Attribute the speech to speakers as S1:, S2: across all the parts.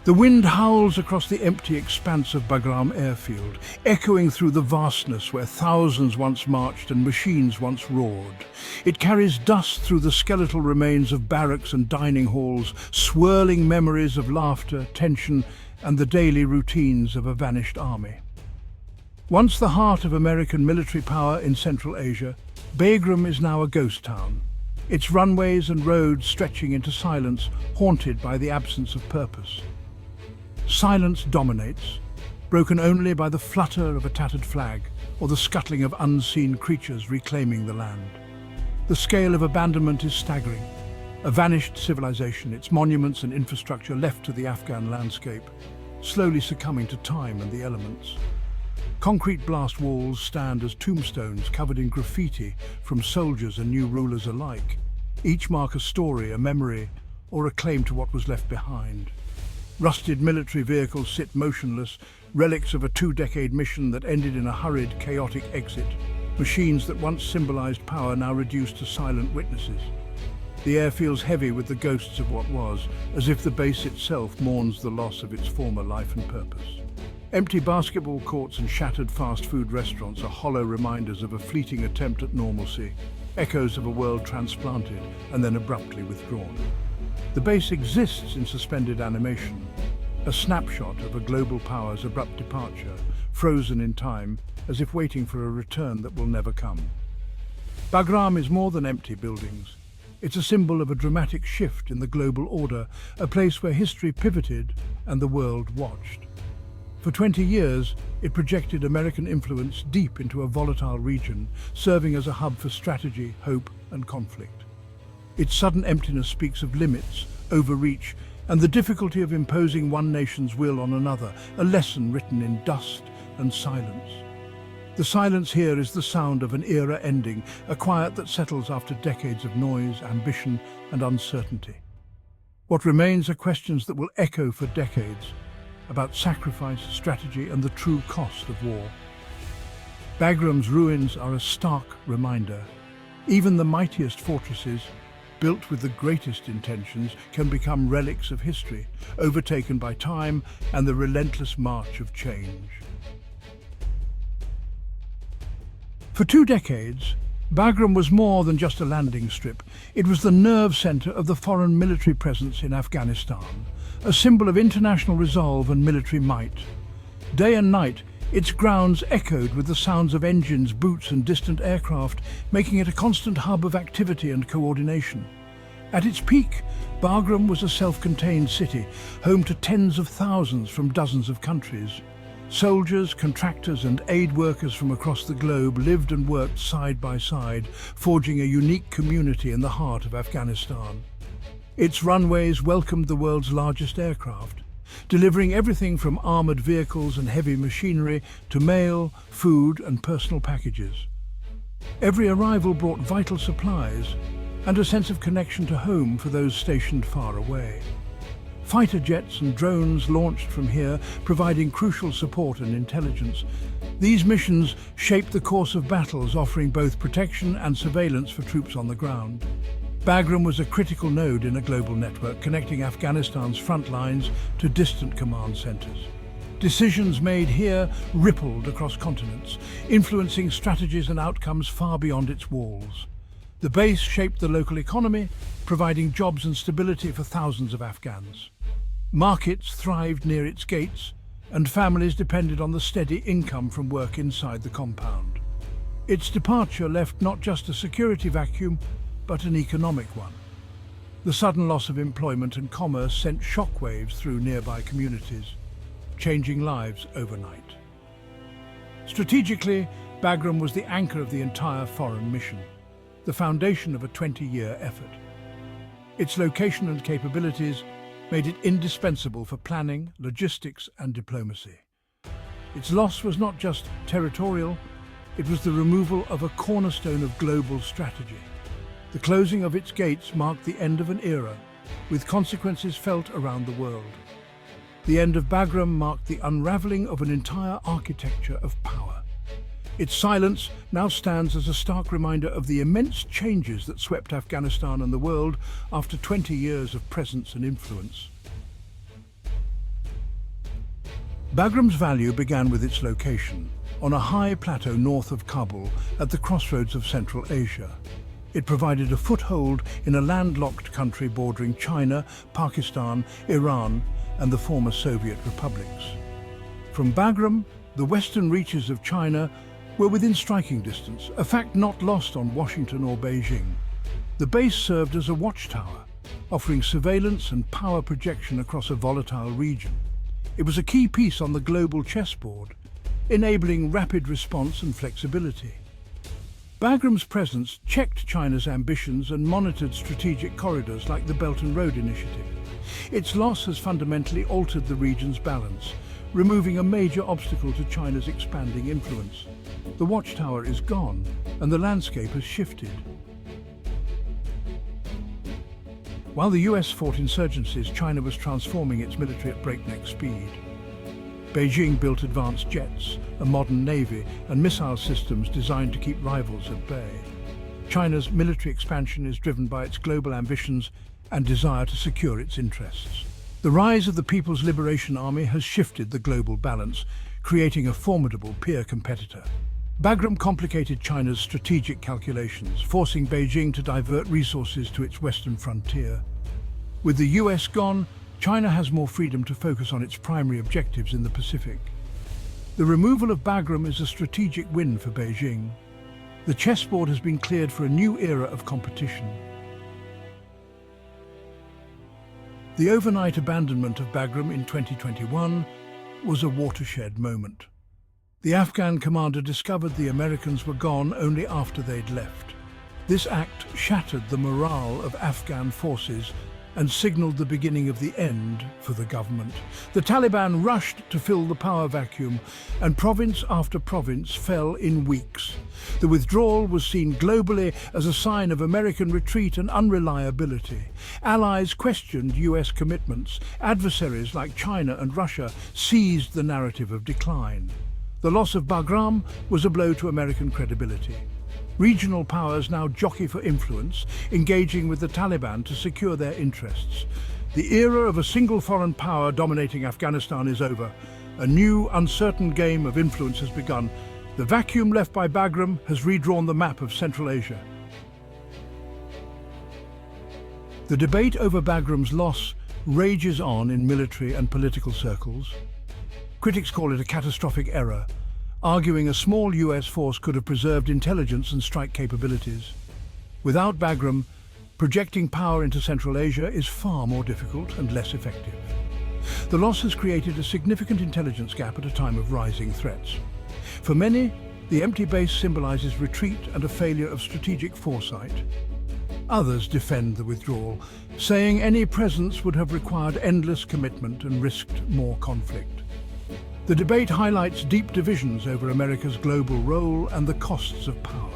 S1: The wind howls across the empty expanse of Bagram Airfield, echoing through the vastness where thousands once marched and machines once roared. It carries dust through the skeletal remains of barracks and dining halls, swirling memories of laughter, tension, and the daily routines of a vanished army. Once the heart of American military power in Central Asia, Bagram is now a ghost town, its runways and roads stretching into silence, haunted by the absence of purpose. Silence dominates, broken only by the flutter of a tattered flag or the scuttling of unseen creatures reclaiming the land. The scale of abandonment is staggering. A vanished civilization, its monuments and infrastructure left to the Afghan landscape, slowly succumbing to time and the elements. Concrete blast walls stand as tombstones covered in graffiti from soldiers and new rulers alike. Each mark a story, a memory, or a claim to what was left behind. Rusted military vehicles sit motionless, relics of a two-decade mission that ended in a hurried, chaotic exit. Machines that once symbolized power now reduced to silent witnesses. The air feels heavy with the ghosts of what was, as if the base itself mourns the loss of its former life and purpose. Empty basketball courts and shattered fast food restaurants are hollow reminders of a fleeting attempt at normalcy, echoes of a world transplanted and then abruptly withdrawn. The base exists in suspended animation, a snapshot of a global power's abrupt departure, frozen in time, as if waiting for a return that will never come. Bagram is more than empty buildings. It's a symbol of a dramatic shift in the global order, a place where history pivoted and the world watched. For 20 years, it projected American influence deep into a volatile region, serving as a hub for strategy, hope, and conflict. Its sudden emptiness speaks of limits, overreach, and the difficulty of imposing one nation's will on another, a lesson written in dust and silence. The silence here is the sound of an era ending, a quiet that settles after decades of noise, ambition, and uncertainty. What remains are questions that will echo for decades, about sacrifice, strategy, and the true cost of war. Bagram's ruins are a stark reminder. Even the mightiest fortresses, built with the greatest intentions, can become relics of history, overtaken by time and the relentless march of change. For 2 decades, Bagram was more than just a landing strip. It was the nerve center of the foreign military presence in Afghanistan, a symbol of international resolve and military might. Day and night, its grounds echoed with the sounds of engines, boots, and distant aircraft, making it a constant hub of activity and coordination. At its peak, Bagram was a self-contained city, home to tens of thousands from dozens of countries. Soldiers, contractors, and aid workers from across the globe lived and worked side by side, forging a unique community in the heart of Afghanistan. Its runways welcomed the world's largest aircraft, delivering everything from armored vehicles and heavy machinery to mail, food, and personal packages. Every arrival brought vital supplies and a sense of connection to home for those stationed far away. Fighter jets and drones launched from here, providing crucial support and intelligence. These missions shaped the course of battles, offering both protection and surveillance for troops on the ground. Bagram was a critical node in a global network, connecting Afghanistan's front lines to distant command centers. Decisions made here rippled across continents, influencing strategies and outcomes far beyond its walls. The base shaped the local economy, providing jobs and stability for thousands of Afghans. Markets thrived near its gates, and families depended on the steady income from work inside the compound. Its departure left not just a security vacuum, but an economic one. The sudden loss of employment and commerce sent shockwaves through nearby communities, changing lives overnight. Strategically, Bagram was the anchor of the entire foreign mission, the foundation of a 20-year effort. Its location and capabilities made it indispensable for planning, logistics, and diplomacy. Its loss was not just territorial, it was the removal of a cornerstone of global strategy. The closing of its gates marked the end of an era, with consequences felt around the world. The end of Bagram marked the unraveling of an entire architecture of power. Its silence now stands as a stark reminder of the immense changes that swept Afghanistan and the world after 20 years of presence and influence. Bagram's value began with its location, on a high plateau north of Kabul at the crossroads of Central Asia. It provided a foothold in a landlocked country bordering China, Pakistan, Iran, and the former Soviet republics. From Bagram, the western reaches of China were within striking distance, a fact not lost on Washington or Beijing. The base served as a watchtower, offering surveillance and power projection across a volatile region. It was a key piece on the global chessboard, enabling rapid response and flexibility. Bagram's presence checked China's ambitions and monitored strategic corridors like the Belt and Road Initiative. Its loss has fundamentally altered the region's balance, removing a major obstacle to China's expanding influence. The watchtower is gone, and the landscape has shifted. While the US fought insurgencies, China was transforming its military at breakneck speed. Beijing built advanced jets, a modern navy, and missile systems designed to keep rivals at bay. China's military expansion is driven by its global ambitions and desire to secure its interests. The rise of the People's Liberation Army has shifted the global balance, creating a formidable peer competitor. Bagram complicated China's strategic calculations, forcing Beijing to divert resources to its western frontier. With the US gone, China has more freedom to focus on its primary objectives in the Pacific. The removal of Bagram is a strategic win for Beijing. The chessboard has been cleared for a new era of competition. The overnight abandonment of Bagram in 2021 was a watershed moment. The Afghan commander discovered the Americans were gone only after they'd left. This act shattered the morale of Afghan forces and signaled the beginning of the end for the government. The Taliban rushed to fill the power vacuum, and province after province fell in weeks. The withdrawal was seen globally as a sign of American retreat and unreliability. Allies questioned US commitments. Adversaries like China and Russia seized the narrative of decline. The loss of Bagram was a blow to American credibility. Regional powers now jockey for influence, engaging with the Taliban to secure their interests. The era of a single foreign power dominating Afghanistan is over. A new, uncertain game of influence has begun. The vacuum left by Bagram has redrawn the map of Central Asia. The debate over Bagram's loss rages on in military and political circles. Critics call it a catastrophic error, arguing a small US force could have preserved intelligence and strike capabilities. Without Bagram, projecting power into Central Asia is far more difficult and less effective. The loss has created a significant intelligence gap at a time of rising threats. For many, the empty base symbolizes retreat and a failure of strategic foresight. Others defend the withdrawal, saying any presence would have required endless commitment and risked more conflict. The debate highlights deep divisions over America's global role and the costs of power.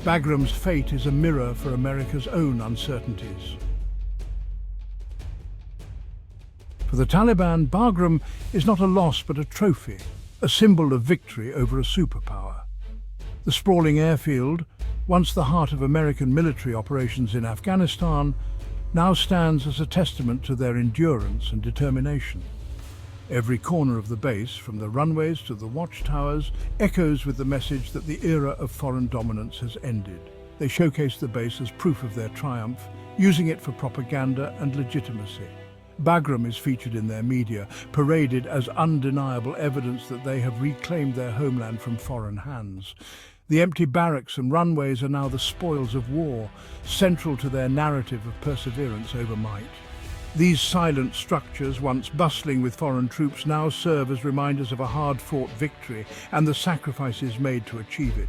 S1: Bagram's fate is a mirror for America's own uncertainties. For the Taliban, Bagram is not a loss but a trophy, a symbol of victory over a superpower. The sprawling airfield, once the heart of American military operations in Afghanistan, now stands as a testament to their endurance and determination. Every corner of the base, from the runways to the watchtowers, echoes with the message that the era of foreign dominance has ended. They showcase the base as proof of their triumph, using it for propaganda and legitimacy. Bagram is featured in their media, paraded as undeniable evidence that they have reclaimed their homeland from foreign hands. The empty barracks and runways are now the spoils of war, central to their narrative of perseverance over might. These silent structures, once bustling with foreign troops, now serve as reminders of a hard-fought victory and the sacrifices made to achieve it.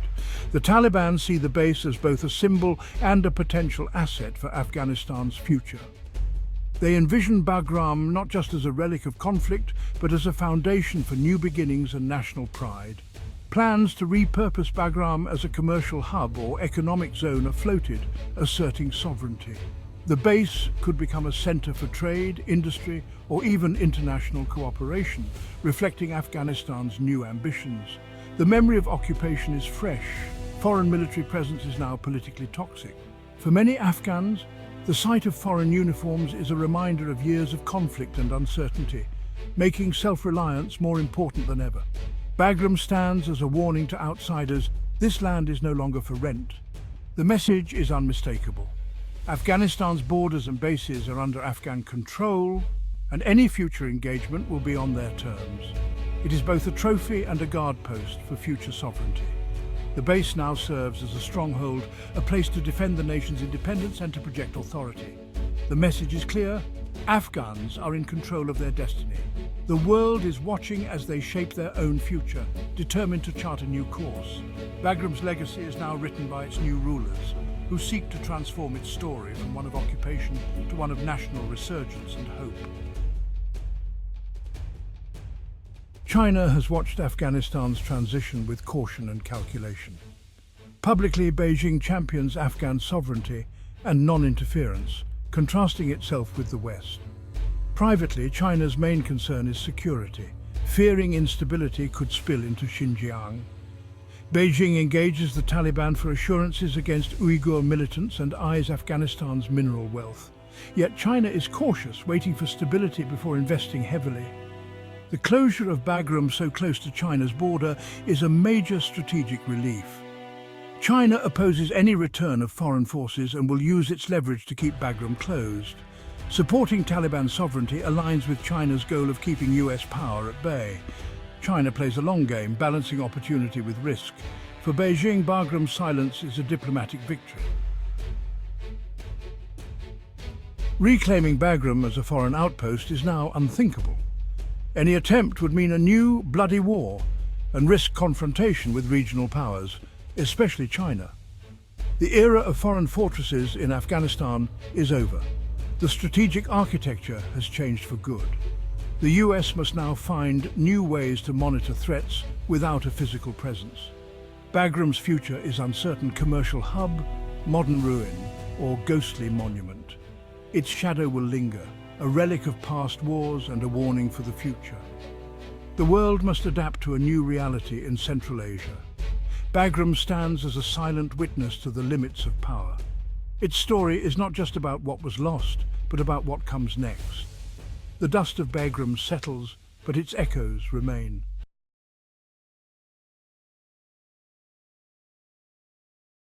S1: The Taliban see the base as both a symbol and a potential asset for Afghanistan's future. They envision Bagram not just as a relic of conflict, but as a foundation for new beginnings and national pride. Plans to repurpose Bagram as a commercial hub or economic zone are floated, asserting sovereignty. The base could become a center for trade, industry, or even international cooperation, reflecting Afghanistan's new ambitions. The memory of occupation is fresh. Foreign military presence is now politically toxic. For many Afghans, the sight of foreign uniforms is a reminder of years of conflict and uncertainty. making self-reliance more important than ever. Bagram stands as a warning to outsiders: this land is no longer for rent. The message is unmistakable. Afghanistan's borders and bases are under Afghan control, and any future engagement will be on their terms. It is both a trophy and a guard post for future sovereignty. The base now serves as a stronghold, a place to defend the nation's independence and to project authority. The message is clear: Afghans are in control of their destiny. The world is watching as they shape their own future, determined to chart a new course. Bagram's legacy is now written by its new rulers, who seek to transform its story from one of occupation to one of national resurgence and hope. China has watched Afghanistan's transition with caution and calculation. Publicly, Beijing champions Afghan sovereignty and non-interference, contrasting itself with the West. Privately, China's main concern is security, fearing instability could spill into Xinjiang. Beijing engages the Taliban for assurances against Uyghur militants and eyes Afghanistan's mineral wealth. Yet China is cautious, waiting for stability before investing heavily. The closure of Bagram so close to China's border is a major strategic relief. China opposes any return of foreign forces and will use its leverage to keep Bagram closed. Supporting Taliban sovereignty aligns with China's goal of keeping US power at bay. China plays a long game, balancing opportunity with risk. For Beijing, Bagram's silence is a diplomatic victory. Reclaiming Bagram as a foreign outpost is now unthinkable. Any attempt would mean a new, bloody war and risk confrontation with regional powers, especially China. The era of foreign fortresses in Afghanistan is over. The strategic architecture has changed for good. The US must now find new ways to monitor threats without a physical presence. Bagram's future is uncertain: commercial hub, modern ruin, or ghostly monument. Its shadow will linger, a relic of past wars and a warning for the future. The world must adapt to a new reality in Central Asia. Bagram stands as a silent witness to the limits of power. Its story is not just about what was lost, but about what comes next. The dust of Bagram settles, but its echoes remain.